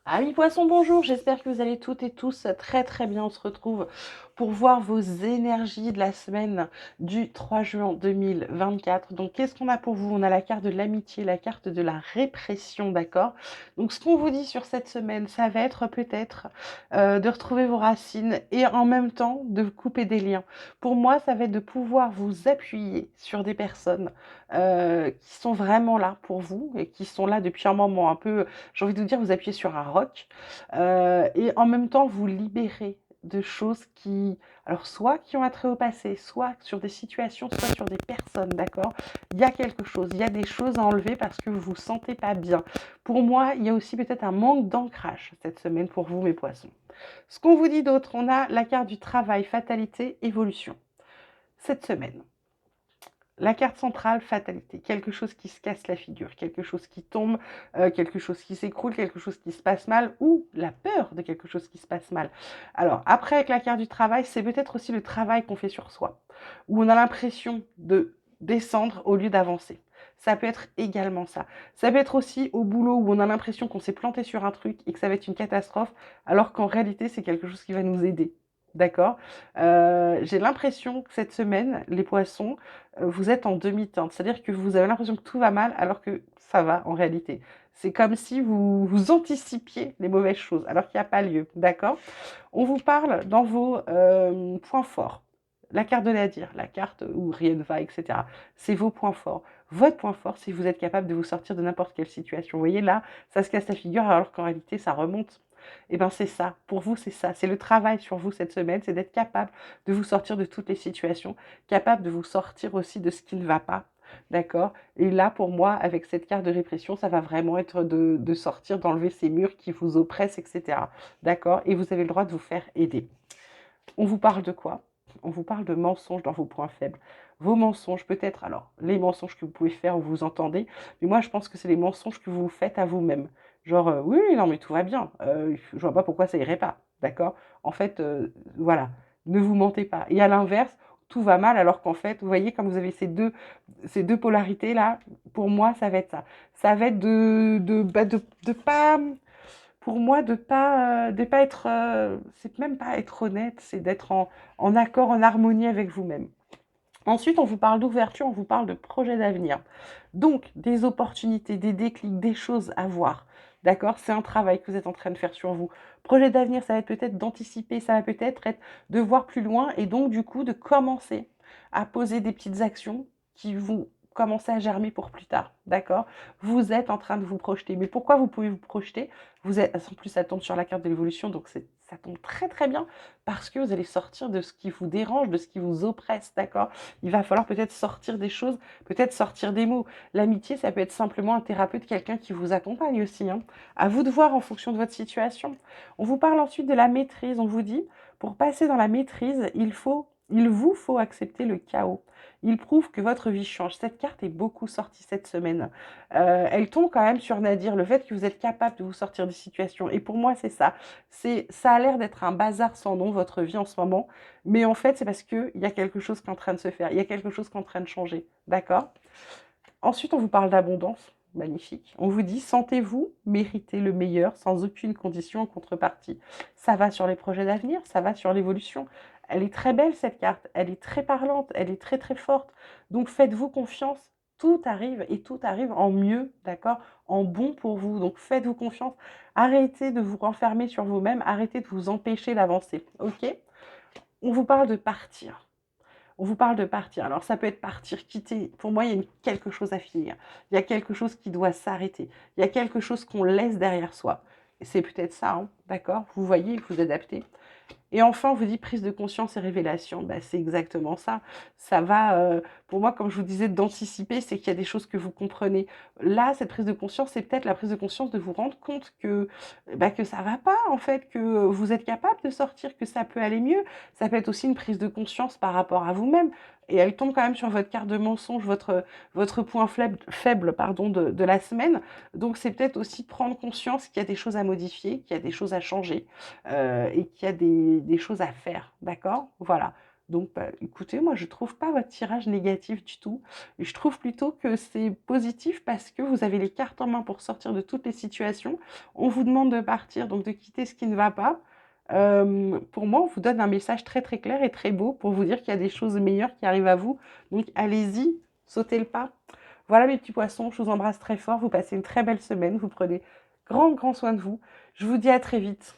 Amis poissons, bonjour, j'espère que vous allez toutes et tous très très bien. On se retrouve pour voir vos énergies de la semaine du 3 juin 2024. Donc qu'est-ce qu'on a pour vous? On a la carte de l'amitié, la carte de la répression, d'accord? Donc ce qu'on vous dit sur cette semaine, ça va être peut-être de retrouver vos racines et en même temps de couper des liens. Pour moi, ça va être de pouvoir vous appuyer sur des personnes qui sont vraiment là pour vous et qui sont là depuis un moment, un peu, j'ai envie de vous dire, vous appuyez sur un roc et en même temps vous libérer de choses qui, alors soit qui ont attrait au passé, soit sur des situations, soit sur des personnes, d'accord? Il y a quelque chose, il y a des choses à enlever parce que vous vous sentez pas bien. Pour moi, il y a aussi peut-être un manque d'ancrage cette semaine pour vous, mes poissons. Ce qu'on vous dit d'autre, on a la carte du travail, fatalité, évolution. Cette semaine, la carte centrale, fatalité, quelque chose qui se casse la figure, quelque chose qui tombe, quelque chose qui s'écroule, quelque chose qui se passe mal, ou la peur de quelque chose qui se passe mal. Alors après, avec la carte du travail, c'est peut-être aussi le travail qu'on fait sur soi, où on a l'impression de descendre au lieu d'avancer. Ça peut être également ça. Ça peut être aussi au boulot où on a l'impression qu'on s'est planté sur un truc et que ça va être une catastrophe, alors qu'en réalité, c'est quelque chose qui va nous aider. D'accord. J'ai l'impression que cette semaine, les poissons, vous êtes en demi-teinte. C'est-à-dire que vous avez l'impression que tout va mal alors que ça va en réalité. C'est comme si vous anticipiez les mauvaises choses alors qu'il n'y a pas lieu. D'accord? On vous parle dans vos points forts. La carte de Nadir, la carte où rien ne va, etc. C'est vos points forts. Votre point fort, c'est que vous êtes capable de vous sortir de n'importe quelle situation. Vous voyez là, ça se casse la figure alors qu'en réalité, ça remonte. Eh bien, c'est ça. Pour vous, c'est ça. C'est le travail sur vous cette semaine, c'est d'être capable de vous sortir de toutes les situations, capable de vous sortir aussi de ce qui ne va pas. D'accord? Et là, pour moi, avec cette carte de répression, ça va vraiment être de sortir, d'enlever ces murs qui vous oppressent, etc. D'accord? Et vous avez le droit de vous faire aider. On vous parle de quoi? On vous parle de mensonges dans vos points faibles. Vos mensonges, peut-être, alors, les mensonges que vous pouvez faire ou vous entendez, mais moi, je pense que c'est les mensonges que vous faites à vous-même. Genre, oui, oui, non, mais tout va bien. Je vois pas pourquoi ça irait pas. D'accord? En fait, voilà. Ne vous mentez pas. Et à l'inverse, tout va mal, alors qu'en fait, vous voyez, comme vous avez ces deux polarités-là, pour moi, ça va être ça. Ça va être de pas pour moi, de pas être, c'est même pas être honnête, c'est d'être en accord, en harmonie avec vous-même. Ensuite, on vous parle d'ouverture, on vous parle de projets d'avenir. Donc, des opportunités, des déclics, des choses à voir. D'accord? C'est un travail que vous êtes en train de faire sur vous. Projet d'avenir, ça va être peut-être d'anticiper, ça va peut-être être de voir plus loin et donc, du coup, de commencer à poser des petites actions qui vont commencer à germer pour plus tard. D'accord? Vous êtes en train de vous projeter. Mais pourquoi vous pouvez vous projeter? Vous êtes, en plus, ça tombe sur la carte de l'évolution, donc ça tombe très très bien parce que vous allez sortir de ce qui vous dérange, de ce qui vous oppresse. D'accord? Il va falloir peut-être sortir des choses, peut-être sortir des mots. L'amitié, ça peut être simplement un thérapeute, quelqu'un qui vous accompagne aussi, hein. À vous de voir en fonction de votre situation. On vous parle ensuite de la maîtrise. On vous dit, pour passer dans la maîtrise, il vous faut accepter le chaos. Il prouve que votre vie change. Cette carte est beaucoup sortie cette semaine. Elle tombe quand même sur Nadir, le fait que vous êtes capable de vous sortir des situations. Et pour moi, c'est ça. Ça a l'air d'être un bazar sans nom, votre vie en ce moment. Mais en fait, c'est parce qu'il y a quelque chose qui est en train de se faire. Il y a quelque chose qui est en train de changer. D'accord? Ensuite, on vous parle d'abondance. Magnifique. On vous dit, sentez-vous mériter le meilleur sans aucune condition en contrepartie. Ça va sur les projets d'avenir, ça va sur l'évolution. Elle est très belle, cette carte. Elle est très parlante, elle est très très forte. Donc faites-vous confiance. Tout arrive et tout arrive en mieux, d'accord? En bon pour vous. Donc faites-vous confiance. Arrêtez de vous renfermer sur vous-même. Arrêtez de vous empêcher d'avancer. Ok? On vous parle de partir. On vous parle de partir. Alors ça peut être partir, quitter. Pour moi, il y a quelque chose à finir. Il y a quelque chose qui doit s'arrêter. Il y a quelque chose qu'on laisse derrière soi. Et c'est peut-être ça, hein, d'accord? Vous voyez, il faut vous adapter. Et enfin, on vous dit prise de conscience et révélation. Bah, c'est exactement ça. Ça va, pour moi, comme je vous disais, d'anticiper, c'est qu'il y a des choses que vous comprenez. Là, cette prise de conscience, c'est peut-être la prise de conscience de vous rendre compte que ça va pas, en fait, que vous êtes capable de sortir, que ça peut aller mieux. Ça peut être aussi une prise de conscience par rapport à vous-même. Et elle tombe quand même sur votre carte de mensonge, votre point faible pardon, de la semaine. Donc, c'est peut-être aussi prendre conscience qu'il y a des choses à modifier, qu'il y a des choses à changer et qu'il y a des choses à faire, d'accord? Voilà. Donc, bah, écoutez, moi, je trouve pas votre tirage négatif du tout. Je trouve plutôt que c'est positif parce que vous avez les cartes en main pour sortir de toutes les situations. On vous demande de partir, donc de quitter ce qui ne va pas. Pour moi, on vous donne un message très très clair et très beau pour vous dire qu'il y a des choses meilleures qui arrivent à vous. Donc, allez-y, sautez le pas. Voilà mes petits poissons, je vous embrasse très fort. Vous passez une très belle semaine. Vous prenez grand soin de vous. Je vous dis à très vite.